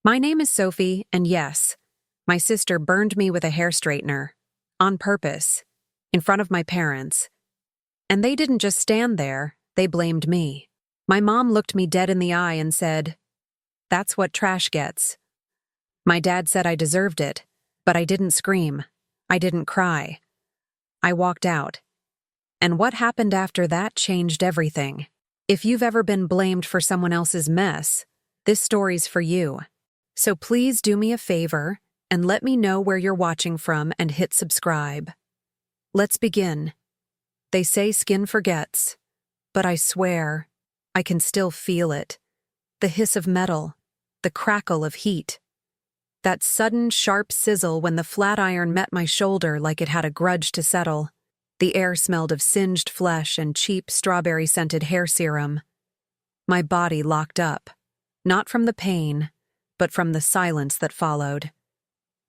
My name is Sophie, and yes, my sister burned me with a hair straightener. On purpose. In front of my parents. And they didn't just stand there, they blamed me. My mom looked me dead in the eye and said, "That's what trash gets." My dad said I deserved it, but I didn't scream. I didn't cry. I walked out. And what happened after that changed everything. If you've ever been blamed for someone else's mess, this story's for you. So please do me a favor and let me know where you're watching from and hit subscribe. Let's begin. They say skin forgets, but I swear, I can still feel it. The hiss of metal, the crackle of heat. That sudden, sharp sizzle when the flat iron met my shoulder like it had a grudge to settle. The air smelled of singed flesh and cheap strawberry-scented hair serum. My body locked up, not from the pain, but from the silence that followed.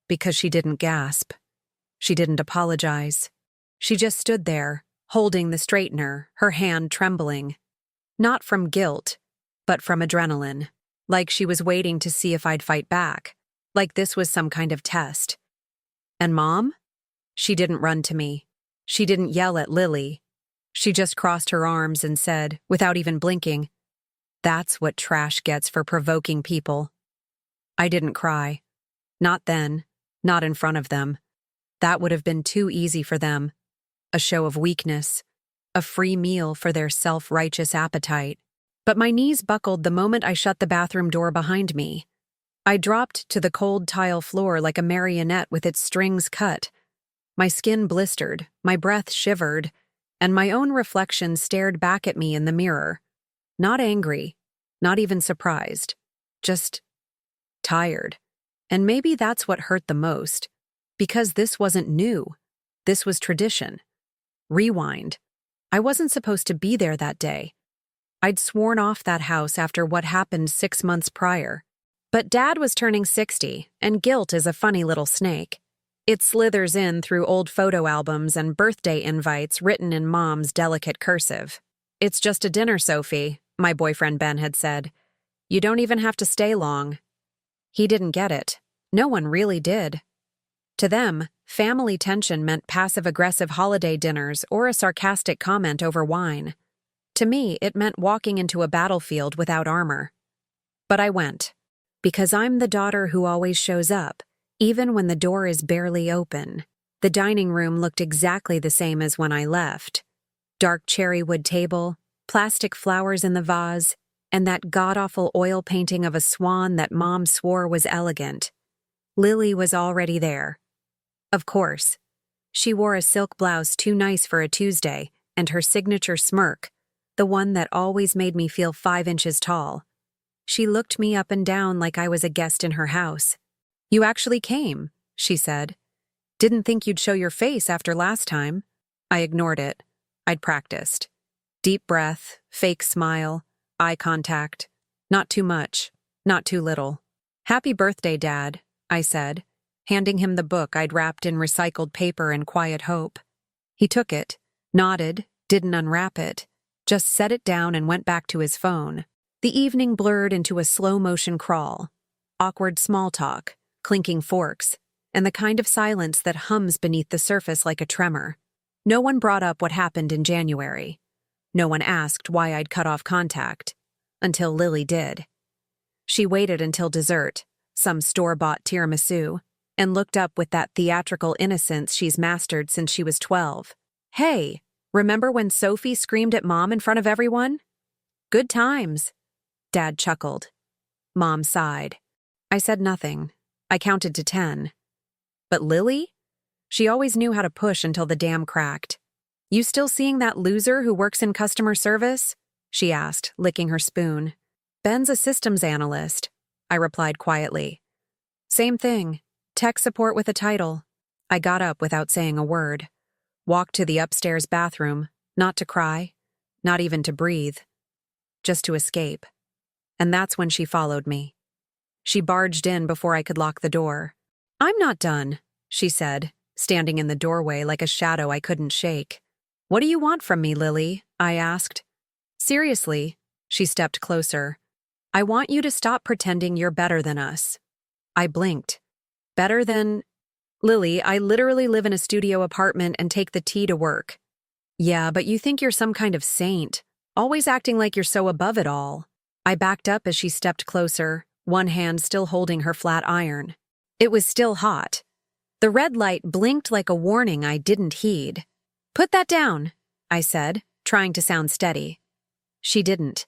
Because she didn't gasp. She didn't apologize. She just stood there, holding the straightener, her hand trembling. Not from guilt, but from adrenaline. Like she was waiting to see if I'd fight back. Like this was some kind of test. And Mom? She didn't run to me. She didn't yell at Lily. She just crossed her arms and said, without even blinking, "That's what trash gets for provoking people." I didn't cry. Not then. Not in front of them. That would have been too easy for them. A show of weakness. A free meal for their self-righteous appetite. But my knees buckled the moment I shut the bathroom door behind me. I dropped to the cold tile floor like a marionette with its strings cut. My skin blistered, my breath shivered, and my own reflection stared back at me in the mirror. Not angry, not even surprised. Just tired. And maybe that's what hurt the most. Because this wasn't new. This was tradition. Rewind. I wasn't supposed to be there that day. I'd sworn off that house after what happened 6 months prior. But Dad was turning 60, and guilt is a funny little snake. It slithers in through old photo albums and birthday invites written in Mom's delicate cursive. "It's just a dinner, Sophie," my boyfriend Ben had said. "You don't even have to stay long." He didn't get it. No one really did. To them, family tension meant passive-aggressive holiday dinners or a sarcastic comment over wine. To me, it meant walking into a battlefield without armor. But I went. Because I'm the daughter who always shows up, even when the door is barely open. The dining room looked exactly the same as when I left. Dark cherry wood table, plastic flowers in the vase, and that god-awful oil painting of a swan that Mom swore was elegant. Lily was already there. Of course. She wore a silk blouse too nice for a Tuesday, and her signature smirk, the one that always made me feel 5 inches tall. She looked me up and down like I was a guest in her house. "You actually came," she said. "Didn't think you'd show your face after last time." I ignored it. I'd practiced. Deep breath, fake smile, eye contact. Not too much, not too little. "Happy birthday, Dad," I said, handing him the book I'd wrapped in recycled paper and quiet hope. He took it, nodded, didn't unwrap it, just set it down and went back to his phone. The evening blurred into a slow-motion crawl. Awkward small talk, clinking forks, and the kind of silence that hums beneath the surface like a tremor. No one brought up what happened in January. No one asked why I'd cut off contact. Until Lily did. She waited until dessert, some store-bought tiramisu, and looked up with that theatrical innocence she's mastered since she was 12. "Hey, remember when Sophie screamed at Mom in front of everyone?" "Good times." Dad chuckled. Mom sighed. I said nothing. I counted to 10. But Lily? She always knew how to push until the dam cracked. "You still seeing that loser who works in customer service?" she asked, licking her spoon. "Ben's a systems analyst," I replied quietly. "Same thing. Tech support with a title." I got up without saying a word. Walked to the upstairs bathroom, not to cry, not even to breathe. Just to escape. And that's when she followed me. She barged in before I could lock the door. "I'm not done," she said, standing in the doorway like a shadow I couldn't shake. "What do you want from me, Lily?" I asked. "Seriously," she stepped closer. "I want you to stop pretending you're better than us. I blinked. Better than... Lily, I literally live in a studio apartment and take the T to work. Yeah, but you think you're some kind of saint, always acting like you're so above it all. I backed up as she stepped closer, one hand still holding her flat iron. It was still hot. The red light blinked like a warning I didn't heed. "Put that down," I said, trying to sound steady. She didn't.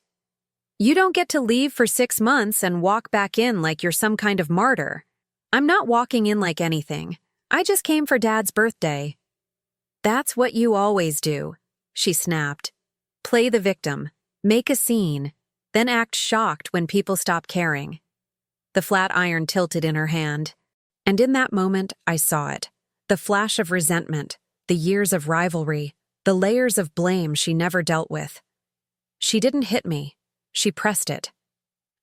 "You don't get to leave for 6 months and walk back in like you're some kind of martyr." "I'm not walking in like anything. I just came for Dad's birthday." "That's what you always do," she snapped. "Play the victim, make a scene, then act shocked when people stop caring." The flat iron tilted in her hand, and in that moment I saw it. The flash of resentment, the years of rivalry, the layers of blame she never dealt with. She didn't hit me, she pressed it.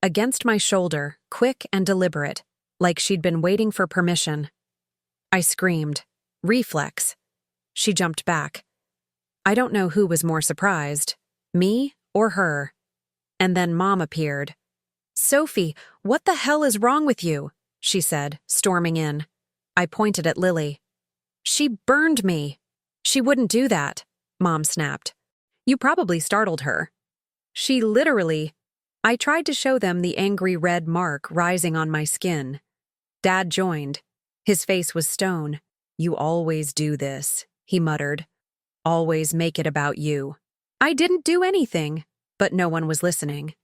Against my shoulder, quick and deliberate, like she'd been waiting for permission. I screamed. Reflex. She jumped back. I don't know who was more surprised, me or her. And then Mom appeared. "Sophie, what the hell is wrong with you?" she said, storming in. I pointed at Lily. "She burned me." "She wouldn't do that," Mom snapped. "You probably startled her." "She literally..." I tried to show them the angry red mark rising on my skin. Dad joined. His face was stone. "You always do this," he muttered. "Always make it about you." I didn't do anything, but no one was listening.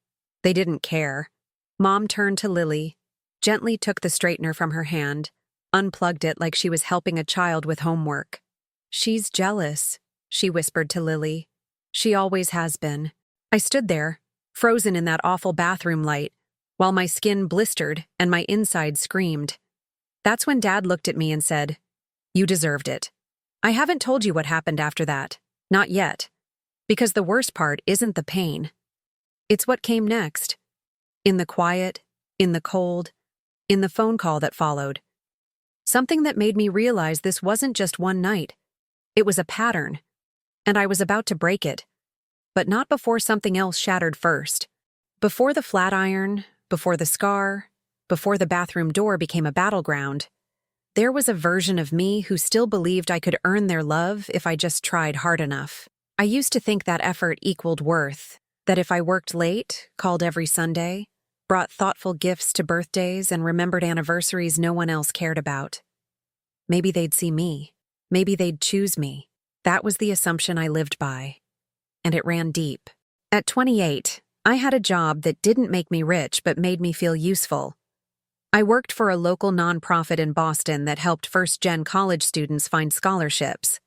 They didn't care. Mom turned to Lily, gently took the straightener from her hand, unplugged it like she was helping a child with homework. "She's jealous," she whispered to Lily. "She always has been." I stood there, frozen in that awful bathroom light, while my skin blistered and my inside screamed. That's when Dad looked at me and said, "You deserved it." I haven't told you what happened after that. Not yet. Because the worst part isn't the pain. It's what came next. In the quiet, in the cold, in the phone call that followed. Something that made me realize this wasn't just one night. It was a pattern. And I was about to break it. But not before something else shattered first. Before the flat iron, before the scar, before the bathroom door became a battleground, there was a version of me who still believed I could earn their love if I just tried hard enough. I used to think that effort equaled worth, that if I worked late, called every Sunday, brought thoughtful gifts to birthdays and remembered anniversaries no one else cared about, maybe they'd see me. Maybe they'd choose me. That was the assumption I lived by. And it ran deep. At 28, I had a job that didn't make me rich but made me feel useful. I worked for a local nonprofit in Boston that helped first-gen college students find scholarships.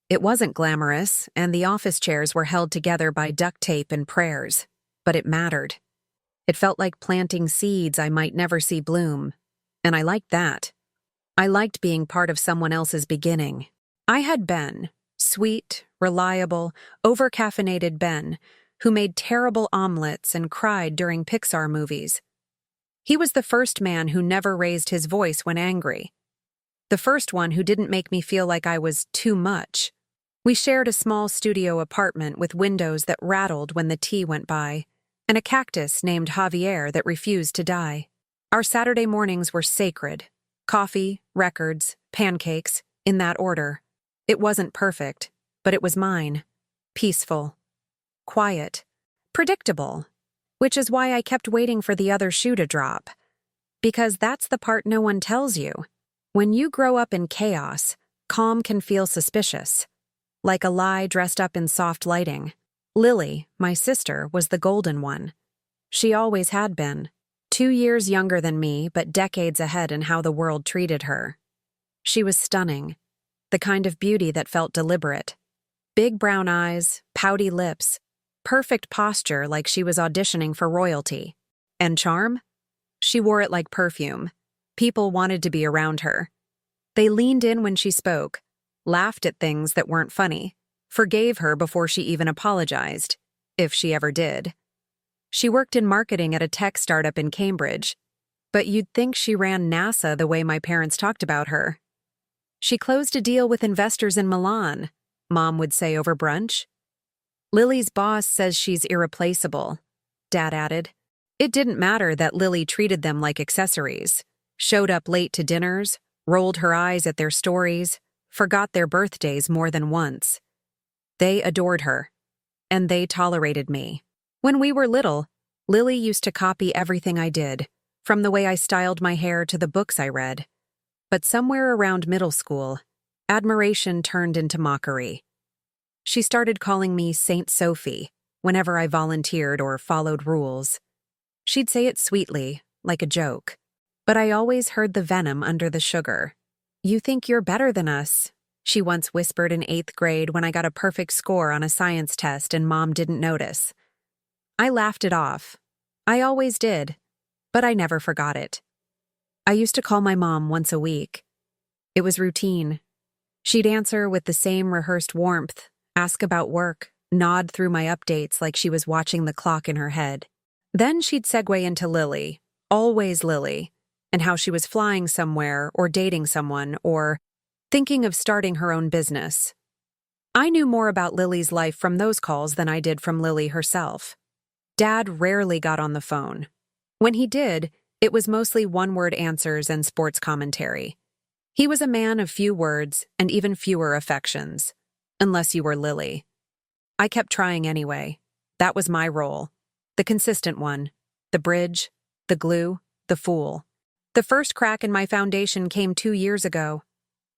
It wasn't glamorous, and the office chairs were held together by duct tape and prayers, but it mattered. It felt like planting seeds I might never see bloom, and I liked that. I liked being part of someone else's beginning. I had Ben, sweet, reliable, over-caffeinated Ben, who made terrible omelets and cried during Pixar movies. He was the first man who never raised his voice when angry. The first one who didn't make me feel like I was too much. We shared a small studio apartment with windows that rattled when the tea went by, and a cactus named Javier that refused to die. Our Saturday mornings were sacred. Coffee, records, pancakes, in that order. It wasn't perfect, but it was mine. Peaceful. Quiet. Predictable. Which is why I kept waiting for the other shoe to drop. Because that's the part no one tells you. When you grow up in chaos, calm can feel suspicious. Like a lie dressed up in soft lighting. Lily, my sister, was the golden one. She always had been. 2 years younger than me, but decades ahead in how the world treated her. She was stunning. The kind of beauty that felt deliberate. Big brown eyes, pouty lips, perfect posture like she was auditioning for royalty. And charm? She wore it like perfume. People wanted to be around her. They leaned in when she spoke, laughed at things that weren't funny, forgave her before she even apologized, if she ever did. She worked in marketing at a tech startup in Cambridge, but you'd think she ran NASA the way my parents talked about her. She closed a deal with investors in Milan, Mom would say over brunch. Lily's boss says she's irreplaceable, Dad added. It didn't matter that Lily treated them like accessories. showed up late to dinners, rolled her eyes at their stories, forgot their birthdays more than once. They adored her, and they tolerated me. When we were little, Lily used to copy everything I did, from the way I styled my hair to the books I read. But somewhere around middle school, admiration turned into mockery. She started calling me Saint Sophie whenever I volunteered or followed rules. She'd say it sweetly, like a joke, but I always heard the venom under the sugar. "You think you're better than us," she once whispered in 8th grade when I got a perfect score on a science test and Mom didn't notice. I laughed it off. I always did, but I never forgot it. I used to call my mom once a week. It was routine. She'd answer with the same rehearsed warmth, ask about work, nod through my updates like she was watching the clock in her head. Then she'd segue into Lily, always Lily, and how she was flying somewhere or dating someone or thinking of starting her own business. I knew more about Lily's life from those calls than I did from Lily herself. Dad rarely got on the phone. When he did, it was mostly one-word answers and sports commentary. He was a man of few words and even fewer affections, unless you were Lily. I kept trying anyway. That was my role. The consistent one. The bridge, the glue, the fool. The first crack in my foundation came 2 years ago.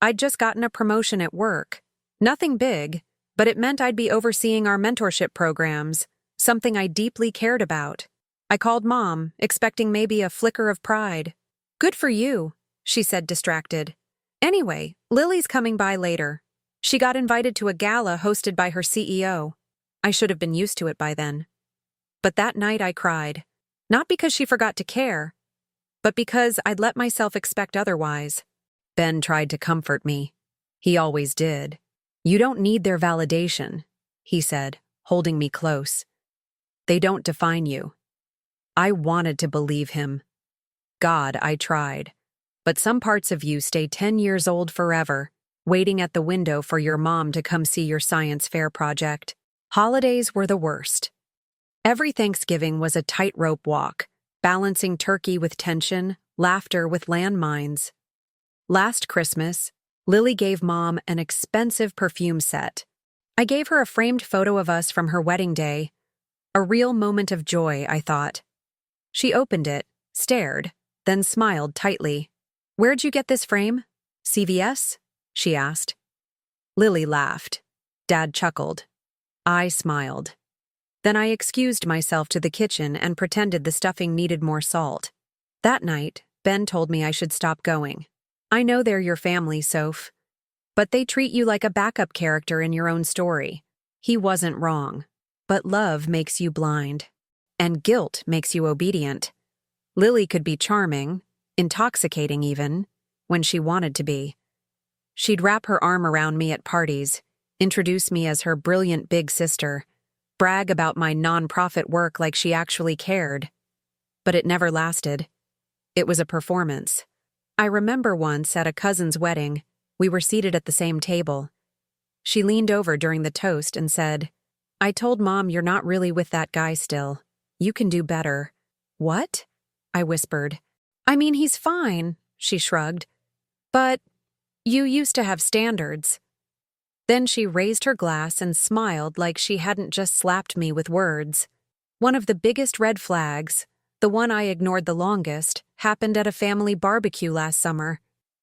I'd just gotten a promotion at work. Nothing big, but it meant I'd be overseeing our mentorship programs, something I deeply cared about. I called Mom, expecting maybe a flicker of pride. "Good for you," she said, distracted. "Anyway, Lily's coming by later. She got invited to a gala hosted by her CEO. I should have been used to it by then. But that night I cried. Not because she forgot to care, but because I'd let myself expect otherwise. Ben tried to comfort me. He always did. "You don't need their validation," he said, holding me close. "They don't define you." I wanted to believe him. God, I tried. But some parts of you stay 10 years old forever, waiting at the window for your mom to come see your science fair project. Holidays were the worst. Every Thanksgiving was a tightrope walk, balancing turkey with tension, laughter with landmines. Last Christmas, Lily gave Mom an expensive perfume set. I gave her a framed photo of us from her wedding day. A real moment of joy, I thought. She opened it, stared, then smiled tightly. "Where'd you get this frame? CVS?" she asked. Lily laughed. Dad chuckled. I smiled. Then I excused myself to the kitchen and pretended the stuffing needed more salt. That night, Ben told me I should stop going. "I know they're your family, Soph, but they treat you like a backup character in your own story." He wasn't wrong. But love makes you blind. And guilt makes you obedient. Lily could be charming, intoxicating even, when she wanted to be. She'd wrap her arm around me at parties, introduce me as her brilliant big sister, brag about my nonprofit work like she actually cared. But it never lasted. It was a performance. I remember once at a cousin's wedding, we were seated at the same table. She leaned over during the toast and said, "I told Mom you're not really with that guy still. You can do better." "What?" I whispered. "I mean, he's fine," she shrugged. "But you used to have standards." Then she raised her glass and smiled like she hadn't just slapped me with words. One of the biggest red flags, the one I ignored the longest, happened at a family barbecue last summer.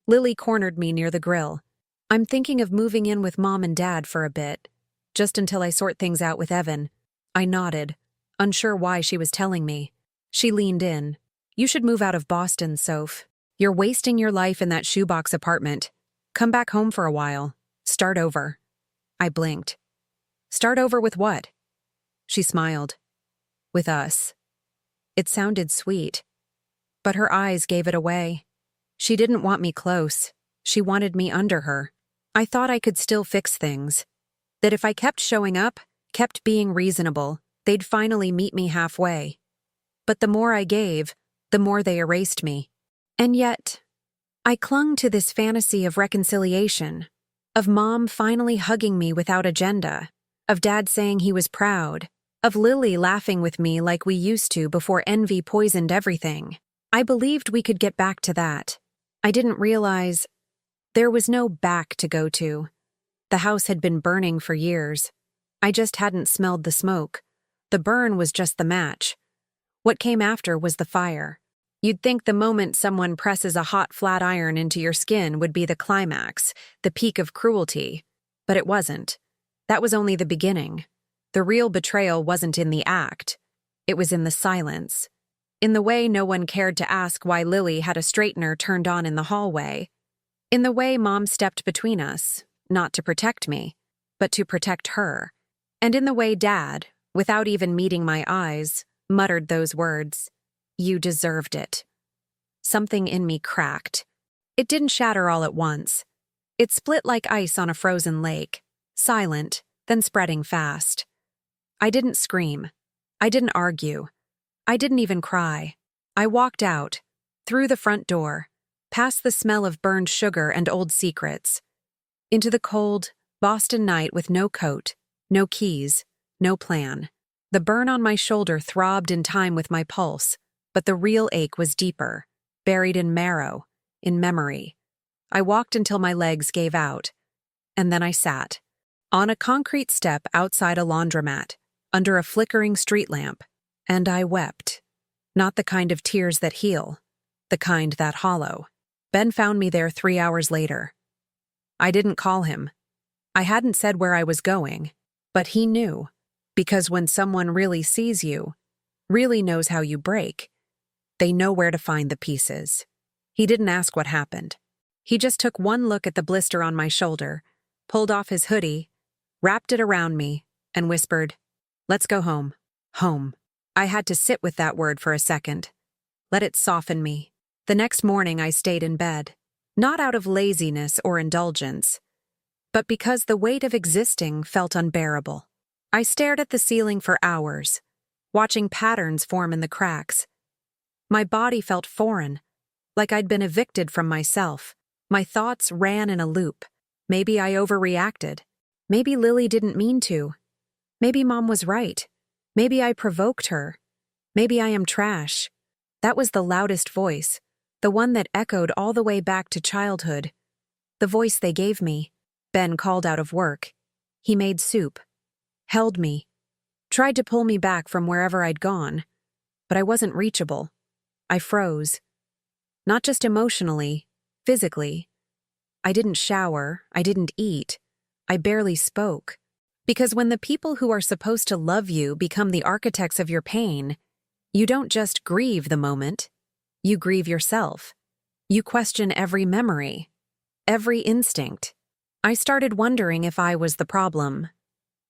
Lily cornered me near the grill. "I'm thinking of moving in with Mom and Dad for a bit, just until I sort things out with Evan." I nodded, unsure why she was telling me. She leaned in. "You should move out of Boston, Soph. You're wasting your life in that shoebox apartment. Come back home for a while. Start over." I blinked. "Start over with what?" She smiled. "With us." It sounded sweet, but her eyes gave it away. She didn't want me close. She wanted me under her. I thought I could still fix things. That if I kept showing up, kept being reasonable, they'd finally meet me halfway. But the more I gave, the more they erased me. And yet, I clung to this fantasy of reconciliation, of Mom finally hugging me without agenda, of Dad saying he was proud, of Lily laughing with me like we used to before envy poisoned everything. I believed we could get back to that. I didn't realize there was no back to go to. The house had been burning for years. I just hadn't smelled the smoke. The burn was just the match. What came after was the fire. You'd think the moment someone presses a hot flat iron into your skin would be the climax, the peak of cruelty. But it wasn't. That was only the beginning. The real betrayal wasn't in the act. It was in the silence. In the way no one cared to ask why Lily had a straightener turned on in the hallway. In the way Mom stepped between us, not to protect me, but to protect her. And in the way Dad, without even meeting my eyes, muttered those words, "You deserved it." Something in me cracked. It didn't shatter all at once. It split like ice on a frozen lake, silent, then spreading fast. I didn't scream. I didn't argue. I didn't even cry. I walked out, through the front door, past the smell of burned sugar and old secrets, into the cold, Boston night with no coat, no keys, no plan. The burn on my shoulder throbbed in time with my pulse, but the real ache was deeper, buried in marrow, in memory. I walked until my legs gave out, and then I sat, on a concrete step outside a laundromat, under a flickering street lamp, and I wept. Not the kind of tears that heal, the kind that hollow. Ben found me there 3 hours later. I didn't call him. I hadn't said where I was going, but he knew, because when someone really sees you, really knows how you break, they know where to find the pieces. He didn't ask what happened. He just took one look at the blister on my shoulder, pulled off his hoodie, wrapped it around me, and whispered, "Let's go home." Home. I had to sit with that word for a second. Let it soften me. The next morning I stayed in bed, not out of laziness or indulgence, but because the weight of existing felt unbearable. I stared at the ceiling for hours, watching patterns form in the cracks. My body felt foreign, like I'd been evicted from myself. My thoughts ran in a loop. Maybe I overreacted. Maybe Lily didn't mean to. Maybe Mom was right. Maybe I provoked her. Maybe I am trash. That was the loudest voice, the one that echoed all the way back to childhood. The voice they gave me. Ben called out of work. He made soup, held me, tried to pull me back from wherever I'd gone, but I wasn't reachable. I froze. Not just emotionally, physically. I didn't shower, I didn't eat, I barely spoke. Because when the people who are supposed to love you become the architects of your pain, you don't just grieve the moment, you grieve yourself. You question every memory, every instinct. I started wondering if I was the problem,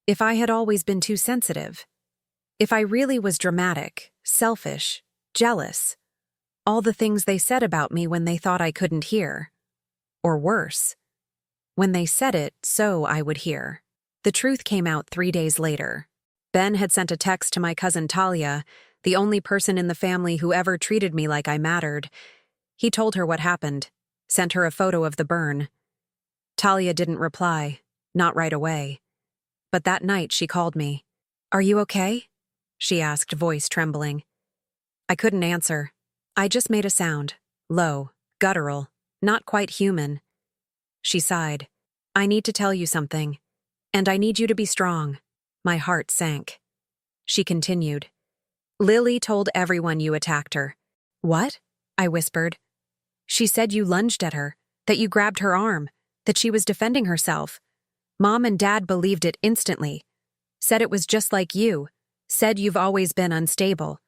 if I had always been too sensitive, if I really was dramatic, selfish, jealous, all the things they said about me when they thought I couldn't hear. Or worse, when they said it so I would hear. The truth came out 3 days later. Ben had sent a text to my cousin Talia, the only person in the family who ever treated me like I mattered. He told her what happened, sent her a photo of the burn. Talia didn't reply, not right away. But that night she called me. "Are you okay?" she asked, voice trembling. I couldn't answer. I just made a sound, low, guttural, not quite human. She sighed. "I need to tell you something. And I need you to be strong." My heart sank. She continued. "Lily told everyone you attacked her." "What?" I whispered. "She said you lunged at her, that you grabbed her arm, that she was defending herself. Mom and Dad believed it instantly. Said it was just like you. Said you've always been unstable."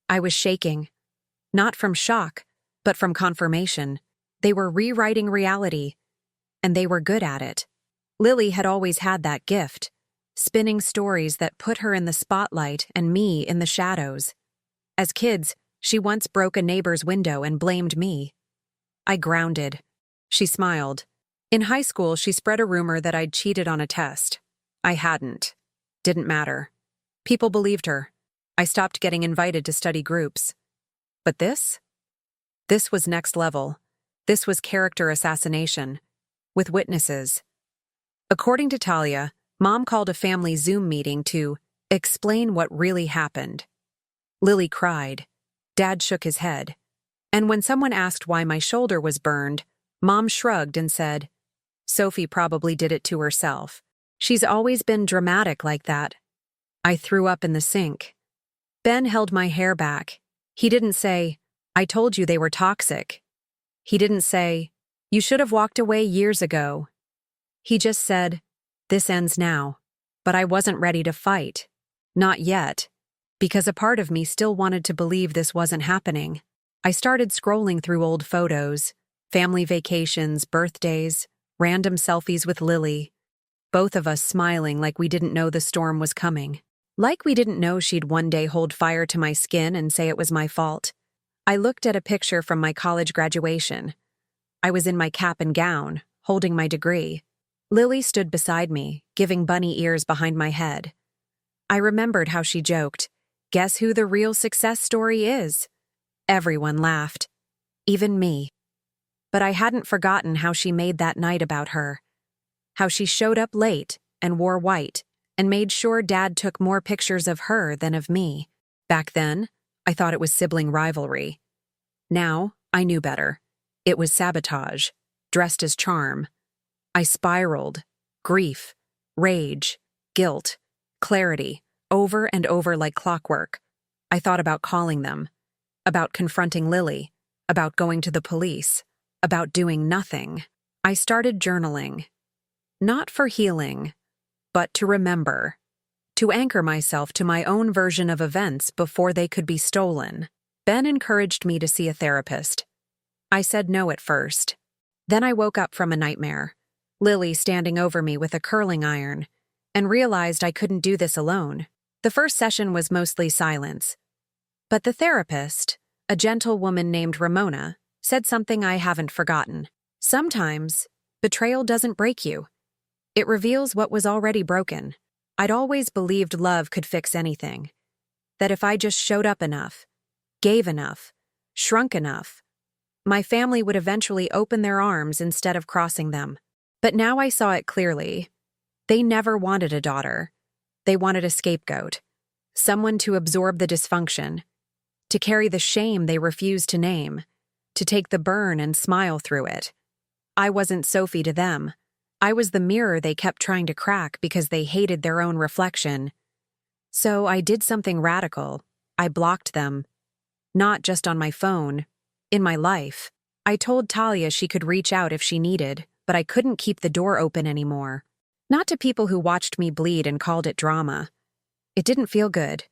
I was shaking. Not from shock, but from confirmation. They were rewriting reality, and they were good at it. Lily had always had that gift, spinning stories that put her in the spotlight and me in the shadows. As kids, she once broke a neighbor's window and blamed me. I grounded. She smiled. In high school, she spread a rumor that I'd cheated on a test. I hadn't. Didn't matter. People believed her. I stopped getting invited to study groups. But this? This was next level. This was character assassination. With witnesses. According to Talia, Mom called a family Zoom meeting to explain what really happened. Lily cried. Dad shook his head. And when someone asked why my shoulder was burned, Mom shrugged and said, "Sophie probably did it to herself. She's always been dramatic like that." I threw up in the sink. Ben held my hair back. He didn't say, "I told you they were toxic." He didn't say, "You should have walked away years ago." He just said, "This ends now." But I wasn't ready to fight. Not yet. Because a part of me still wanted to believe this wasn't happening. I started scrolling through old photos, family vacations, birthdays, random selfies with Lily. Both of us smiling like we didn't know the storm was coming. Like we didn't know she'd one day hold fire to my skin and say it was my fault. I looked at a picture from my college graduation. I was in my cap and gown, holding my degree. Lily stood beside me, giving bunny ears behind my head. I remembered how she joked, "Guess who the real success story is?" Everyone laughed. Even me. But I hadn't forgotten how she made that night about her. How she showed up late and wore white and made sure Dad took more pictures of her than of me. Back then, I thought it was sibling rivalry. Now, I knew better. It was sabotage, dressed as charm. I spiraled. Grief, rage, guilt, clarity, over and over like clockwork. I thought about calling them, about confronting Lily, about going to the police, about doing nothing. I started journaling. Not for healing, but to remember. To anchor myself to my own version of events before they could be stolen. Ben encouraged me to see a therapist. I said no at first. Then I woke up from a nightmare, Lily standing over me with a curling iron, and realized I couldn't do this alone. The first session was mostly silence. But the therapist, a gentle woman named Ramona, said something I haven't forgotten. Sometimes, betrayal doesn't break you. It reveals what was already broken. I'd always believed love could fix anything. That if I just showed up enough, gave enough, shrunk enough, my family would eventually open their arms instead of crossing them. But now I saw it clearly. They never wanted a daughter. They wanted a scapegoat. Someone to absorb the dysfunction, to carry the shame they refused to name, to take the burn and smile through it. I wasn't Sophie to them. I was the mirror they kept trying to crack because they hated their own reflection. So I did something radical. I blocked them. Not just on my phone, in my life. I told Talia she could reach out if she needed, but I couldn't keep the door open anymore. Not to people who watched me bleed and called it drama. It didn't feel good.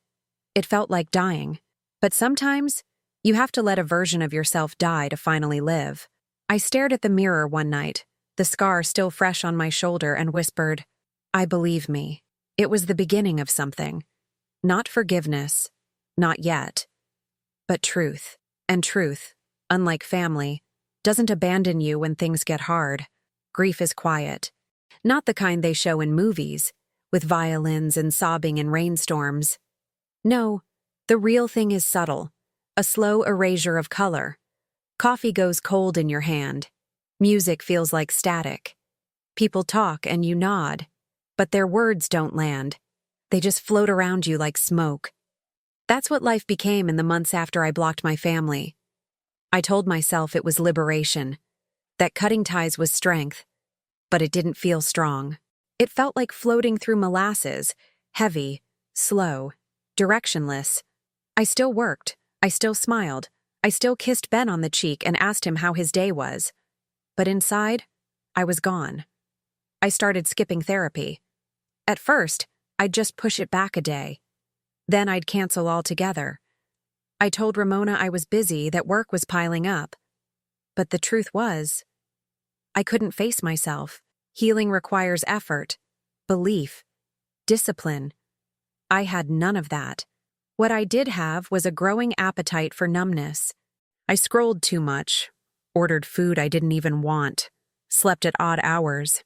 It felt like dying. But sometimes, you have to let a version of yourself die to finally live. I stared at the mirror one night, the scar still fresh on my shoulder, and whispered, "I believe me." It was the beginning of something. Not forgiveness. Not yet. But truth. And truth, unlike family, doesn't abandon you when things get hard. Grief is quiet. Not the kind they show in movies, with violins and sobbing in rainstorms. No, the real thing is subtle. A slow erasure of color. Coffee goes cold in your hand. Music feels like static. People talk and you nod, but their words don't land. They just float around you like smoke. That's what life became in the months after I blocked my family. I told myself it was liberation, that cutting ties was strength, but it didn't feel strong. It felt like floating through molasses, heavy, slow, directionless. I still worked. I still smiled. I still kissed Ben on the cheek and asked him how his day was. But inside, I was gone. I started skipping therapy. At first, I'd just push it back a day. Then I'd cancel altogether. I told Ramona I was busy, that work was piling up. But the truth was, I couldn't face myself. Healing requires effort, belief, discipline. I had none of that. What I did have was a growing appetite for numbness. I scrolled too much, ordered food I didn't even want, slept at odd hours,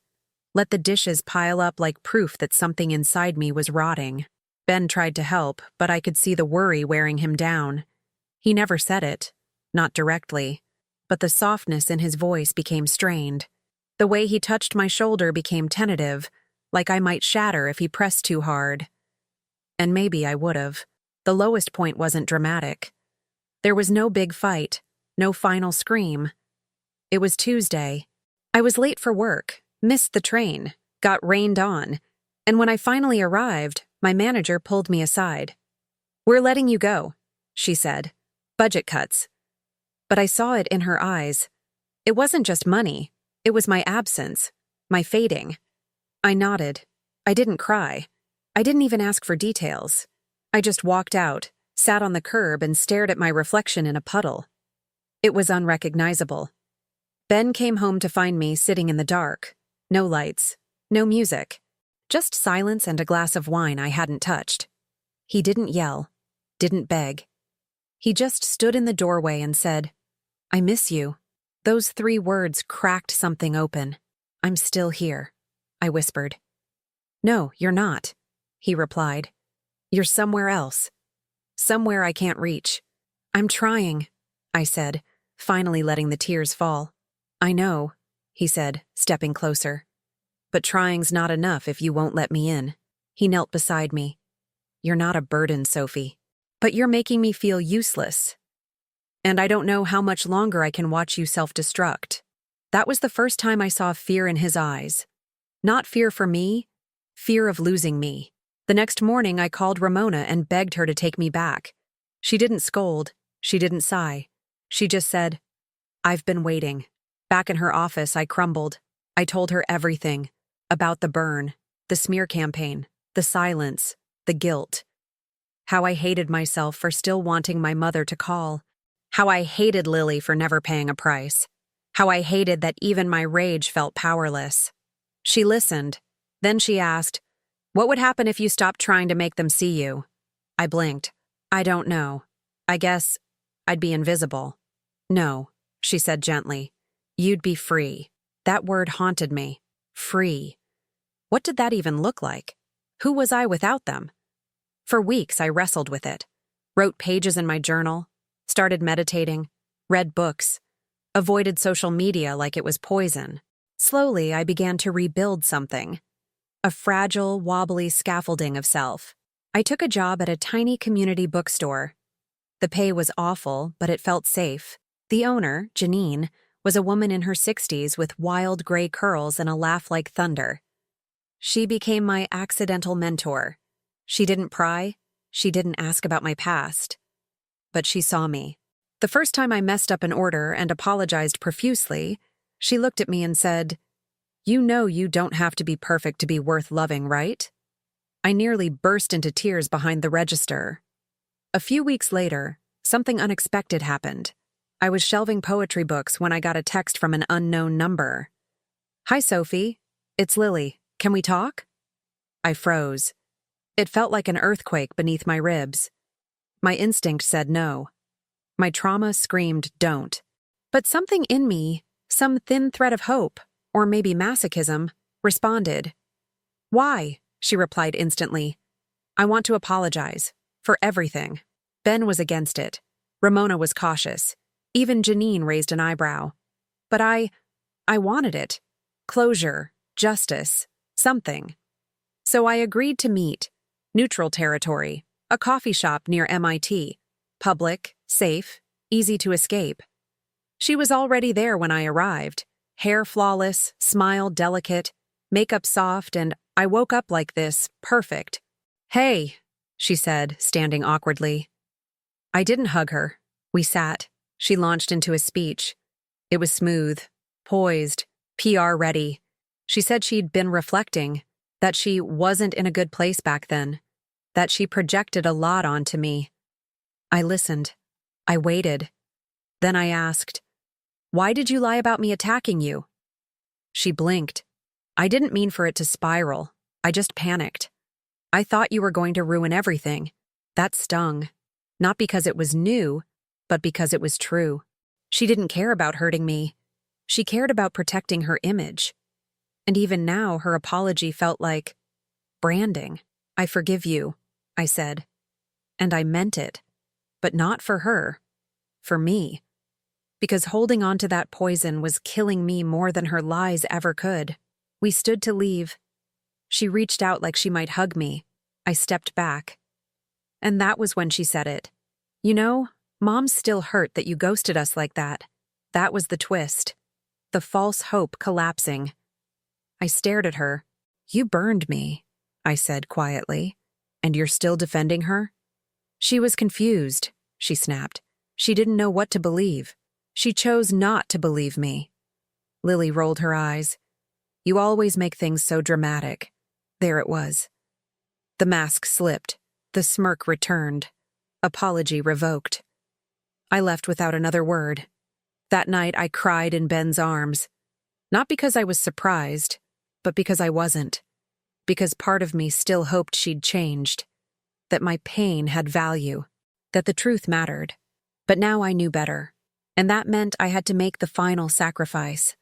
let the dishes pile up like proof that something inside me was rotting. Ben tried to help, but I could see the worry wearing him down. He never said it, not directly, but the softness in his voice became strained. The way he touched my shoulder became tentative, like I might shatter if he pressed too hard. And maybe I would have. The lowest point wasn't dramatic. There was no big fight, No final scream. It was Tuesday. I was late for work, missed the train, got rained on, and when I finally arrived, my manager pulled me aside. "We're letting you go," she said. "Budget cuts." But I saw it in her eyes. It wasn't just money. It was my absence, my fading. I nodded. I didn't cry. I didn't even ask for details. I just walked out, sat on the curb, and stared at my reflection in a puddle. It was unrecognizable. Ben came home to find me sitting in the dark. No lights, no music, just silence and a glass of wine I hadn't touched. He didn't yell, didn't beg. He just stood in the doorway and said, "I miss you." Those 3 words cracked something open. "I'm still here," I whispered. "No, you're not," he replied. "You're somewhere else. Somewhere I can't reach." "I'm trying," I said, finally letting the tears fall. "I know," he said, stepping closer. "But trying's not enough if you won't let me in." He knelt beside me. "You're not a burden, Sophie, but you're making me feel useless. And I don't know how much longer I can watch you self-destruct." That was the first time I saw fear in his eyes. Not fear for me, fear of losing me. The next morning, I called Ramona and begged her to take me back. She didn't scold. She didn't sigh. She just said, "I've been waiting." Back in her office, I crumbled. I told her everything. About the burn, the smear campaign, the silence, the guilt. How I hated myself for still wanting my mother to call. How I hated Lily for never paying a price. How I hated that even my rage felt powerless. She listened. Then she asked, "What would happen if you stopped trying to make them see you?" I blinked. "I don't know. I guess I'd be invisible." "No," she said gently. "You'd be free." That word haunted me. Free. What did that even look like? Who was I without them? For weeks, I wrestled with it. Wrote pages in my journal, started meditating, read books, avoided social media like it was poison. Slowly, I began to rebuild something. A fragile, wobbly scaffolding of self. I took a job at a tiny community bookstore. The pay was awful, but it felt safe. The owner, Janine, was a woman in her 60s with wild gray curls and a laugh like thunder. She became my accidental mentor. She didn't pry. She didn't ask about my past. But she saw me. The first time I messed up an order and apologized profusely, she looked at me and said, "You know you don't have to be perfect to be worth loving, right?" I nearly burst into tears behind the register. A few weeks later, something unexpected happened. I was shelving poetry books when I got a text from an unknown number. "Hi, Sophie. It's Lily. Can we talk?" I froze. It felt like an earthquake beneath my ribs. My instinct said no. My trauma screamed don't. But something in me, some thin thread of hope, or maybe masochism, responded. "Why?" she replied instantly. "I want to apologize. For everything." Ben was against it. Ramona was cautious. Even Janine raised an eyebrow. But I wanted it. Closure, justice, something. So I agreed to meet. Neutral territory, a coffee shop near MIT. Public, safe, easy to escape. She was already there when I arrived. Hair flawless, smile delicate, makeup soft, and I woke up like this, perfect. "Hey," she said, standing awkwardly. I didn't hug her. We sat. She launched into a speech. It was smooth, poised, PR ready. She said she'd been reflecting, that she wasn't in a good place back then, that she projected a lot onto me. I listened. I waited. Then I asked, "Why did you lie about me attacking you?" She blinked. "I didn't mean for it to spiral. I just panicked. I thought you were going to ruin everything." That stung. Not because it was new, but because it was true. She didn't care about hurting me. She cared about protecting her image. And even now, her apology felt like branding. "I forgive you," I said. And I meant it. But not for her. For me. Because holding on to that poison was killing me more than her lies ever could. We stood to leave. She reached out like she might hug me. I stepped back. And that was when she said it. "You know, Mom's still hurt that you ghosted us like that. That was the twist. The false hope collapsing. I stared at her. You burned me, I said quietly. And you're still defending her? She was confused, she snapped. She didn't know what to believe. She chose not to believe me. Lily rolled her eyes. You always make things so dramatic. There it was. The mask slipped. The smirk returned. Apology revoked. I left without another word. That night I cried in Ben's arms. Not because I was surprised, but because I wasn't. Because part of me still hoped she'd changed. That my pain had value. That the truth mattered. But now I knew better. And that meant I had to make the final sacrifice.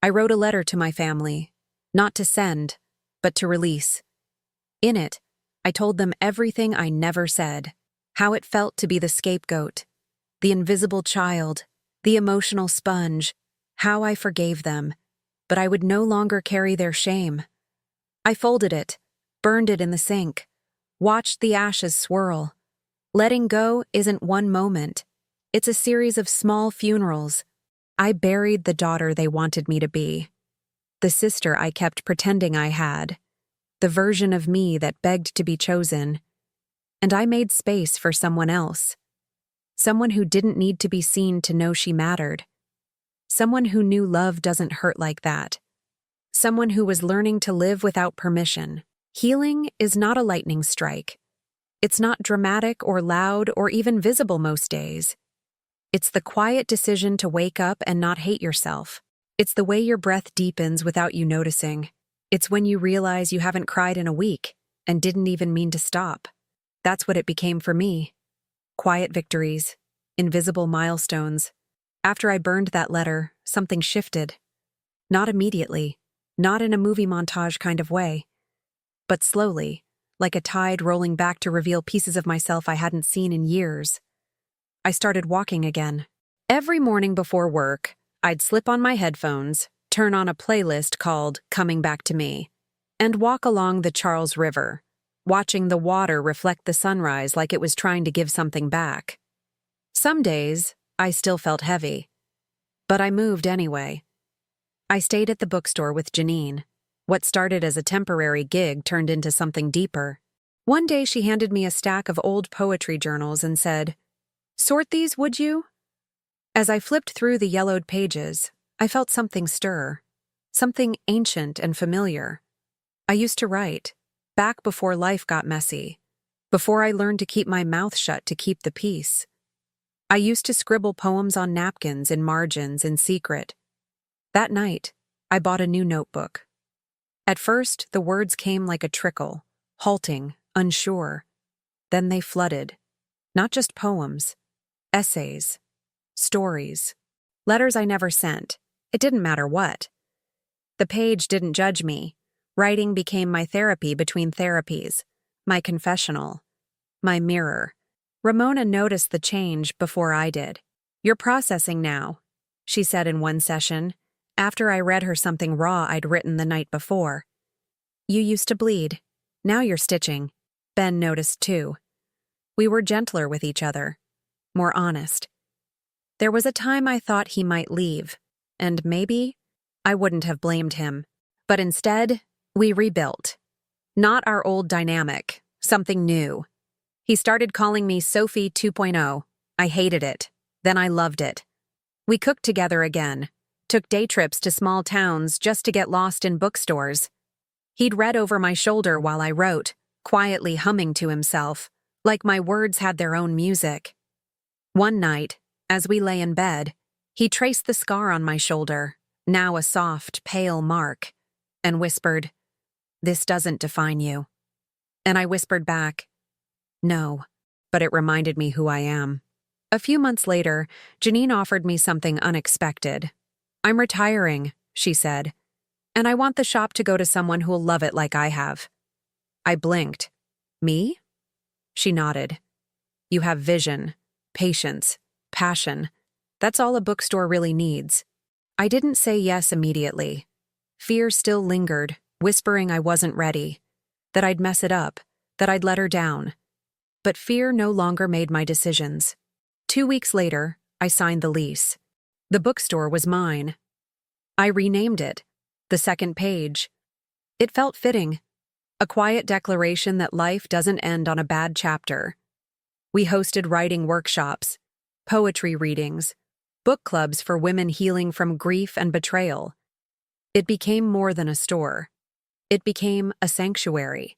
I wrote a letter to my family. Not to send, but to release. In it, I told them everything I never said. How it felt to be the scapegoat. The invisible child. The emotional sponge. How I forgave them. But I would no longer carry their shame. I folded it, burned it in the sink, watched the ashes swirl. Letting go isn't one moment. It's a series of small funerals. I buried the daughter they wanted me to be. The sister I kept pretending I had. The version of me that begged to be chosen. And I made space for someone else. Someone who didn't need to be seen to know she mattered. Someone who knew love doesn't hurt like that. Someone who was learning to live without permission. Healing is not a lightning strike. It's not dramatic or loud or even visible most days. It's the quiet decision to wake up and not hate yourself. It's the way your breath deepens without you noticing. It's when you realize you haven't cried in a week and didn't even mean to stop. That's what it became for me. Quiet victories. Invisible milestones. After I burned that letter, something shifted. Not immediately. Not in a movie montage kind of way, but slowly, like a tide rolling back to reveal pieces of myself I hadn't seen in years. I started walking again. Every morning before work, I'd slip on my headphones, turn on a playlist called Coming Back to Me, and walk along the Charles River, watching the water reflect the sunrise like it was trying to give something back. Some days, I still felt heavy, but I moved anyway. I stayed at the bookstore with Janine. What started as a temporary gig turned into something deeper. One day she handed me a stack of old poetry journals and said, "Sort these, would you?" As I flipped through the yellowed pages, I felt something stir. Something ancient and familiar. I used to write, back before life got messy. Before I learned to keep my mouth shut to keep the peace. I used to scribble poems on napkins in margins in secret. That night, I bought a new notebook. At first, the words came like a trickle, halting, unsure. Then they flooded. Not just poems, essays, stories, letters I never sent. It didn't matter what. The page didn't judge me. Writing became my therapy between therapies, my confessional, my mirror. Ramona noticed the change before I did. "You're processing now," she said in one session. After I read her something raw I'd written the night before. "You used to bleed. Now you're stitching." Ben noticed too. We were gentler with each other. More honest. There was a time I thought he might leave, and maybe I wouldn't have blamed him. But instead, we rebuilt. Not our old dynamic, something new. He started calling me Sophie 2.0. I hated it. Then I loved it. We cooked together again. Took day trips to small towns just to get lost in bookstores. He'd read over my shoulder while I wrote, quietly humming to himself, like my words had their own music. One night, as we lay in bed, he traced the scar on my shoulder, now a soft, pale mark, and whispered, "This doesn't define you." And I whispered back, "No," but it reminded me who I am. A few months later, Janine offered me something unexpected. "I'm retiring," she said, "and I want the shop to go to someone who'll love it like I have." I blinked. "Me?" She nodded. "You have vision, patience, passion. That's all a bookstore really needs." I didn't say yes immediately. Fear still lingered, whispering I wasn't ready, that I'd mess it up, that I'd let her down. But fear no longer made my decisions. 2 weeks later, I signed the lease. The bookstore was mine. I renamed it, The Second Page. It felt fitting, a quiet declaration that life doesn't end on a bad chapter. We hosted writing workshops, poetry readings, book clubs for women healing from grief and betrayal. It became more than a store. It became a sanctuary,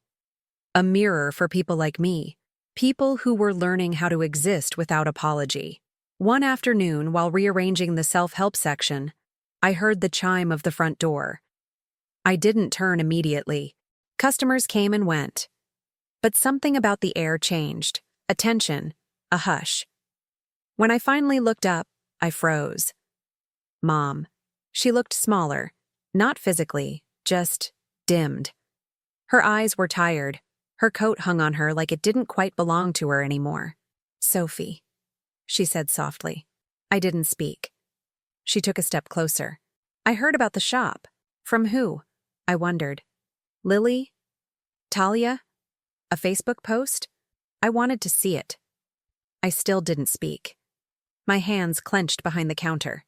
a mirror for people like me, people who were learning how to exist without apology. One afternoon, while rearranging the self-help section, I heard the chime of the front door. I didn't turn immediately. Customers came and went. But something about the air changed. A tension, a hush. When I finally looked up, I froze. Mom. She looked smaller, not physically, just dimmed. Her eyes were tired. Her coat hung on her like it didn't quite belong to her anymore. Sophie, she said softly. I didn't speak. She took a step closer. I heard about the shop. From who? I wondered. Lily? Talia? A Facebook post? I wanted to see it. I still didn't speak. My hands clenched behind the counter.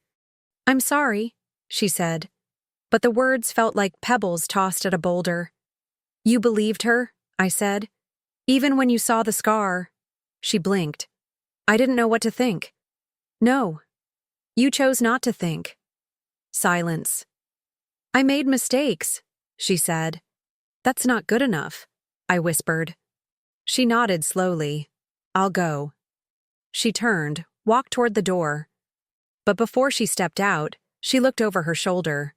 I'm sorry, she said, but the words felt like pebbles tossed at a boulder. You believed her, I said. Even when you saw the scar. She blinked. I didn't know what to think. No. You chose not to think. Silence. I made mistakes, she said. That's not good enough, I whispered. She nodded slowly. I'll go. She turned, walked toward the door. But before she stepped out, she looked over her shoulder.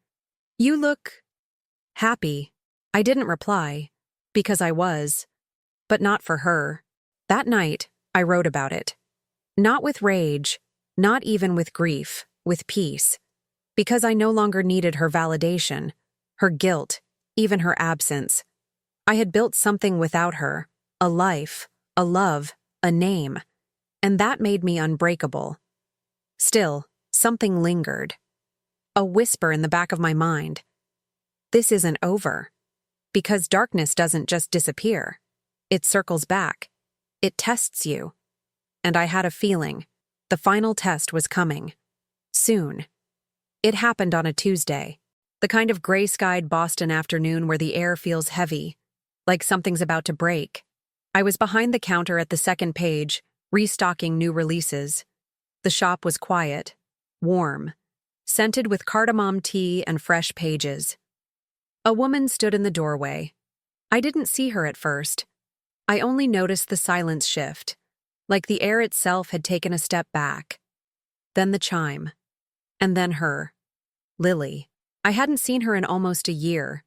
You look happy. I didn't reply, because I was, but not for her. That night, I wrote about it. Not with rage, not even with grief, with peace. Because I no longer needed her validation, her guilt, even her absence. I had built something without her, a life, a love, a name, and that made me unbreakable. Still, something lingered. A whisper in the back of my mind. This isn't over. Because darkness doesn't just disappear. It circles back. It tests you. And I had a feeling. The final test was coming. Soon. It happened on a Tuesday. The kind of gray-skied Boston afternoon where the air feels heavy, like something's about to break. I was behind the counter at the Second Page, restocking new releases. The shop was quiet, warm, scented with cardamom tea and fresh pages. A woman stood in the doorway. I didn't see her at first. I only noticed the silence shift, like the air itself had taken a step back. Then the chime. And then her. Lily. I hadn't seen her in almost a year.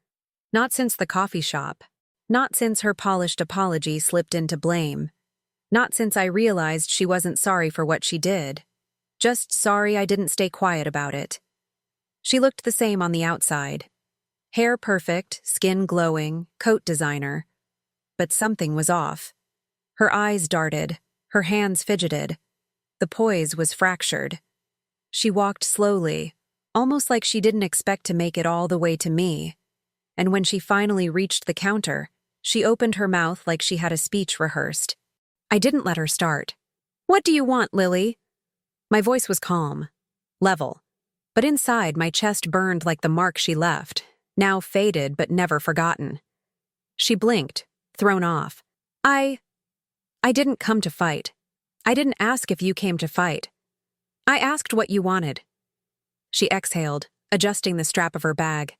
Not since the coffee shop. Not since her polished apology slipped into blame. Not since I realized she wasn't sorry for what she did. Just sorry I didn't stay quiet about it. She looked the same on the outside. Hair perfect, skin glowing, coat designer. But something was off. Her eyes darted, her hands fidgeted. The poise was fractured. She walked slowly, almost like she didn't expect to make it all the way to me. And when she finally reached the counter, she opened her mouth like she had a speech rehearsed. I didn't let her start. What do you want, Lily? My voice was calm, level. But inside, my chest burned like the mark she left, now faded but never forgotten. She blinked, thrown off. I didn't come to fight. I didn't ask if you came to fight. I asked what you wanted. She exhaled, adjusting the strap of her bag.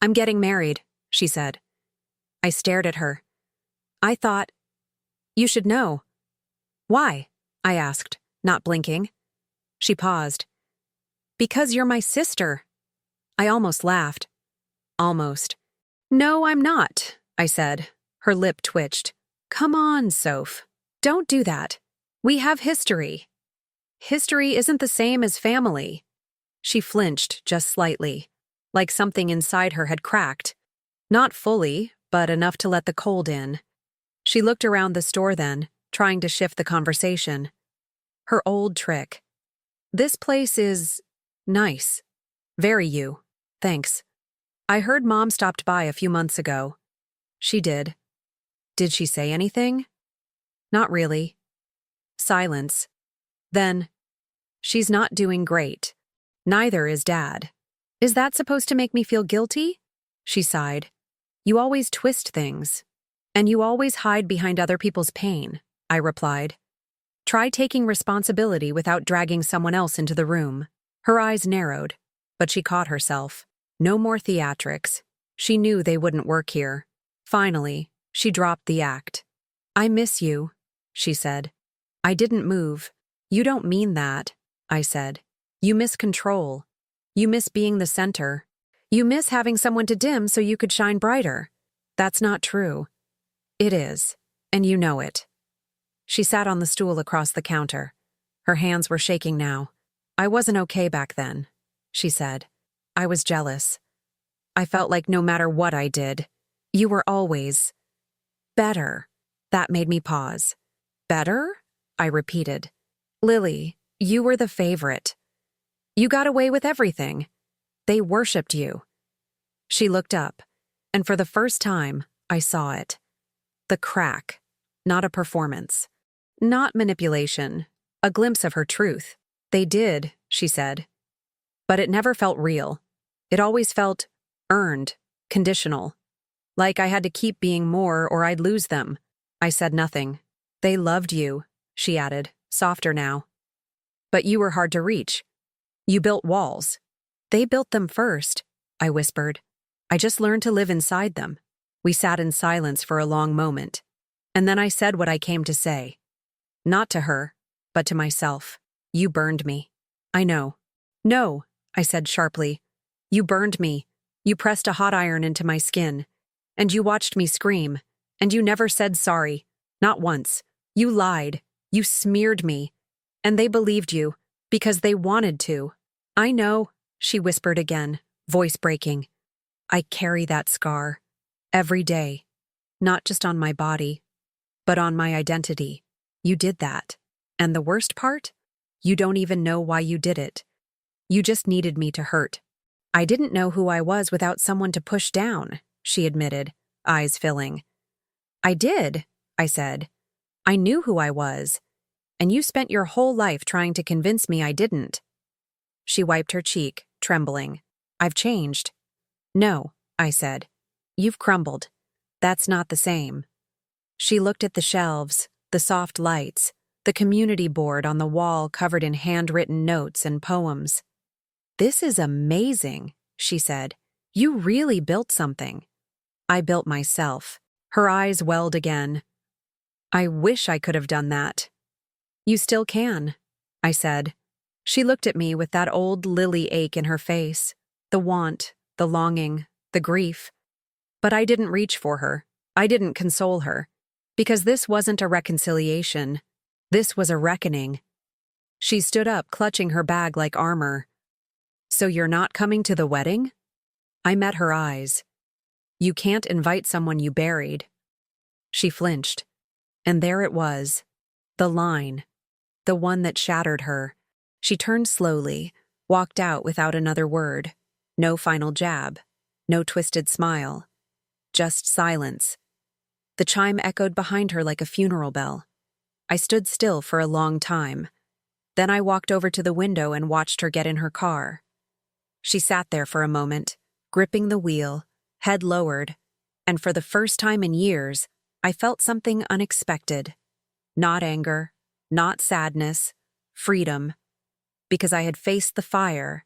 I'm getting married, she said. I stared at her. I thought, you should know. Why? I asked, not blinking. She paused. Because you're my sister. I almost laughed. Almost. No, I'm not, I said. Her lip twitched. Come on, Soph. Don't do that. We have history. History isn't the same as family. She flinched just slightly, like something inside her had cracked. Not fully, but enough to let the cold in. She looked around the store then, trying to shift the conversation. Her old trick. This place is nice. Very you. Thanks. I heard Mom stopped by a few months ago. She did. Did she say anything? Not really. Silence. Then, "She's not doing great. Neither is Dad." "Is that supposed to make me feel guilty?" She sighed. "You always twist things. And you always hide behind other people's pain," I replied. "Try taking responsibility without dragging someone else into the room." Her eyes narrowed, but she caught herself. No more theatrics. She knew they wouldn't work here. Finally, she dropped the act. "I miss you," she said. I didn't move. "You don't mean that," I said. "You miss control. You miss being the center. You miss having someone to dim so you could shine brighter." "That's not true." "It is, and you know it." She sat on the stool across the counter. Her hands were shaking now. "I wasn't okay back then," she said. "I was jealous. I felt like no matter what I did, you were always better." That made me pause. "Better?" I repeated. "Lily, you were the favorite. You got away with everything. They worshipped you." She looked up, and for the first time, I saw it. The crack, not a performance. Not manipulation, a glimpse of her truth. "They did," she said. "But it never felt real. It always felt earned, conditional. Like I had to keep being more or I'd lose them." I said nothing. "They loved you," she added, softer now. "But you were hard to reach. You built walls." "They built them first," I whispered. "I just learned to live inside them." We sat in silence for a long moment, and then I said what I came to say. Not to her, but to myself. "You burned me." "I know." "No," I said sharply. "You burned me. You pressed a hot iron into my skin. And you watched me scream. And you never said sorry. Not once. You lied. You smeared me. And they believed you, because they wanted to." "I know," she whispered again, voice breaking. "I carry that scar. Every day. Not just on my body, but on my identity. You did that. And the worst part? You don't even know why you did it. You just needed me to hurt." "I didn't know who I was without someone to push down," she admitted, eyes filling. "I did," I said. "I knew who I was. And you spent your whole life trying to convince me I didn't." She wiped her cheek, trembling. "I've changed." "No," I said. "You've crumbled. That's not the same." She looked at the shelves, the soft lights, the community board on the wall covered in handwritten notes and poems. "This is amazing," she said. "You really built something." "I built myself." Her eyes welled again. "I wish I could have done that." "You still can," I said. She looked at me with that old Lily ache in her face, the want, the longing, the grief. But I didn't reach for her. I didn't console her. Because this wasn't a reconciliation. This was a reckoning. She stood up, clutching her bag like armor. "So you're not coming to the wedding?" I met her eyes. "You can't invite someone you buried." She flinched. And there it was. The line. The one that shattered her. She turned slowly, walked out without another word. No final jab. No twisted smile. Just silence. The chime echoed behind her like a funeral bell. I stood still for a long time. Then I walked over to the window and watched her get in her car. She sat there for a moment, gripping the wheel, head lowered, and for the first time in years, I felt something unexpected. Not anger, not sadness, freedom. Because I had faced the fire,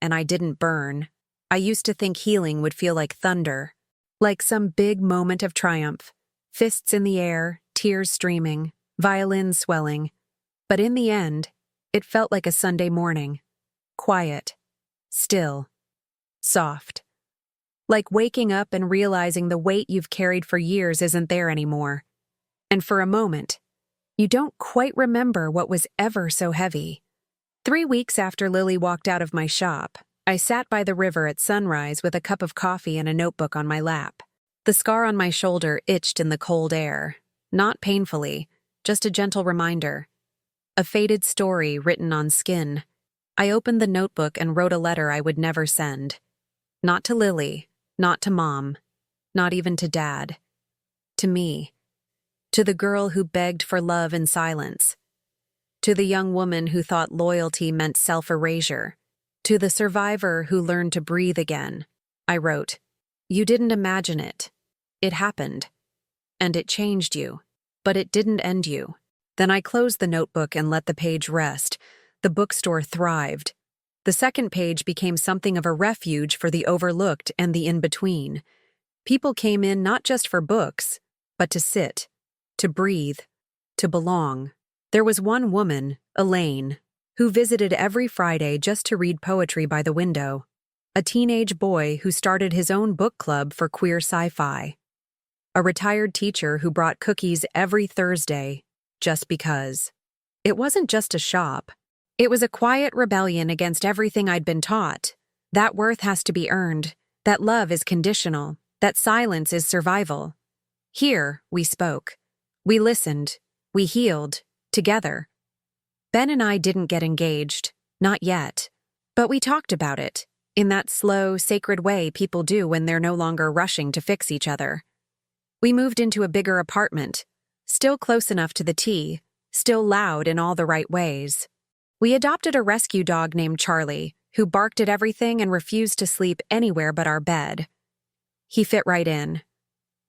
and I didn't burn. I used to think healing would feel like thunder, like some big moment of triumph. Fists in the air, tears streaming, violins swelling. But in the end, it felt like a Sunday morning. Quiet. Still. Soft. Like waking up and realizing the weight you've carried for years isn't there anymore. And for a moment, you don't quite remember what was ever so heavy. 3 weeks after Lily walked out of my shop, I sat by the river at sunrise with a cup of coffee and a notebook on my lap. The scar on my shoulder itched in the cold air, not painfully, just a gentle reminder. A faded story written on skin. I opened the notebook and wrote a letter I would never send. Not to Lily, not to Mom, not even to Dad. To me. To the girl who begged for love in silence. To the young woman who thought loyalty meant self-erasure. To the survivor who learned to breathe again, I wrote, "You didn't imagine it. It happened. And it changed you. But it didn't end you." Then I closed the notebook and let the page rest. The bookstore thrived. The second page became something of a refuge for the overlooked and the in-between. People came in not just for books, but to sit, to breathe, to belong. There was one woman, Elaine, who visited every Friday just to read poetry by the window. A teenage boy who started his own book club for queer sci-fi. A retired teacher who brought cookies every Thursday, just because. It wasn't just a shop. It was a quiet rebellion against everything I'd been taught. That worth has to be earned, that love is conditional, that silence is survival. Here, we spoke. We listened. We healed. Together. Ben and I didn't get engaged, not yet. But we talked about it, in that slow, sacred way people do when they're no longer rushing to fix each other. We moved into a bigger apartment, still close enough to the T, still loud in all the right ways. We adopted a rescue dog named Charlie, who barked at everything and refused to sleep anywhere but our bed. He fit right in.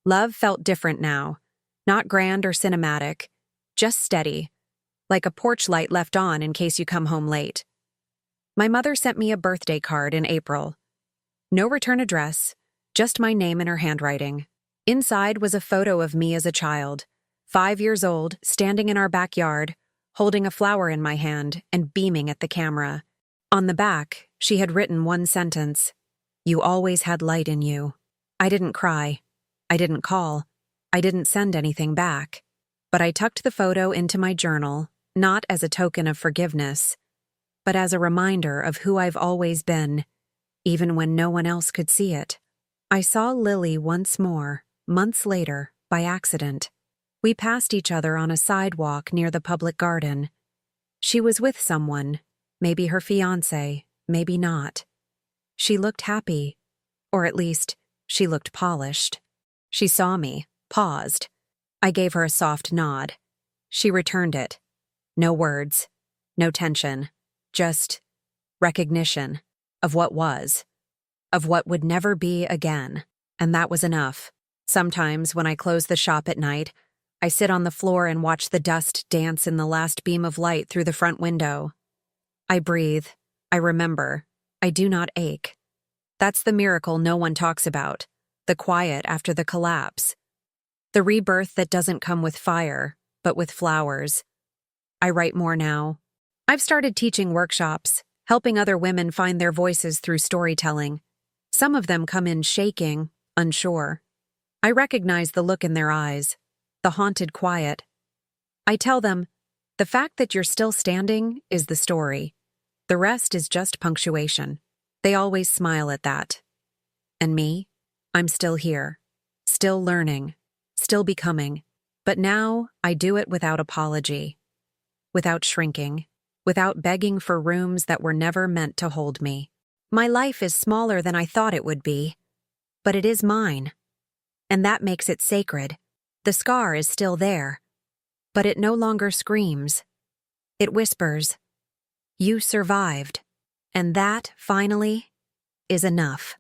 Love felt different now, not grand or cinematic, just steady, like a porch light left on in case you come home late. My mother sent me a birthday card in April. No return address, just my name in her handwriting. Inside was a photo of me as a child, 5 years old, standing in our backyard, holding a flower in my hand and beaming at the camera. On the back, she had written one sentence, "You always had light in you." I didn't cry. I didn't call. I didn't send anything back. But I tucked the photo into my journal, not as a token of forgiveness, but as a reminder of who I've always been, even when no one else could see it. I saw Lily once more, months later, by accident. We passed each other on a sidewalk near the public garden. She was with someone, maybe her fiancé, maybe not. She looked happy, or at least, she looked polished. She saw me, paused. I gave her a soft nod. She returned it. No words, no tension, just recognition of what was, of what would never be again, and that was enough. Sometimes, when I close the shop at night, I sit on the floor and watch the dust dance in the last beam of light through the front window. I breathe. I remember. I do not ache. That's the miracle no one talks about, the quiet after the collapse. The rebirth that doesn't come with fire, but with flowers. I write more now. I've started teaching workshops, helping other women find their voices through storytelling. Some of them come in shaking, unsure. I recognize the look in their eyes, the haunted quiet. I tell them, the fact that you're still standing is the story. The rest is just punctuation. They always smile at that. And me? I'm still here, still learning, still becoming. But now I do it without apology, without shrinking, without begging for rooms that were never meant to hold me. My life is smaller than I thought it would be, but it is mine. And that makes it sacred. The scar is still there, but it no longer screams. It whispers, "You survived." And that, finally, is enough.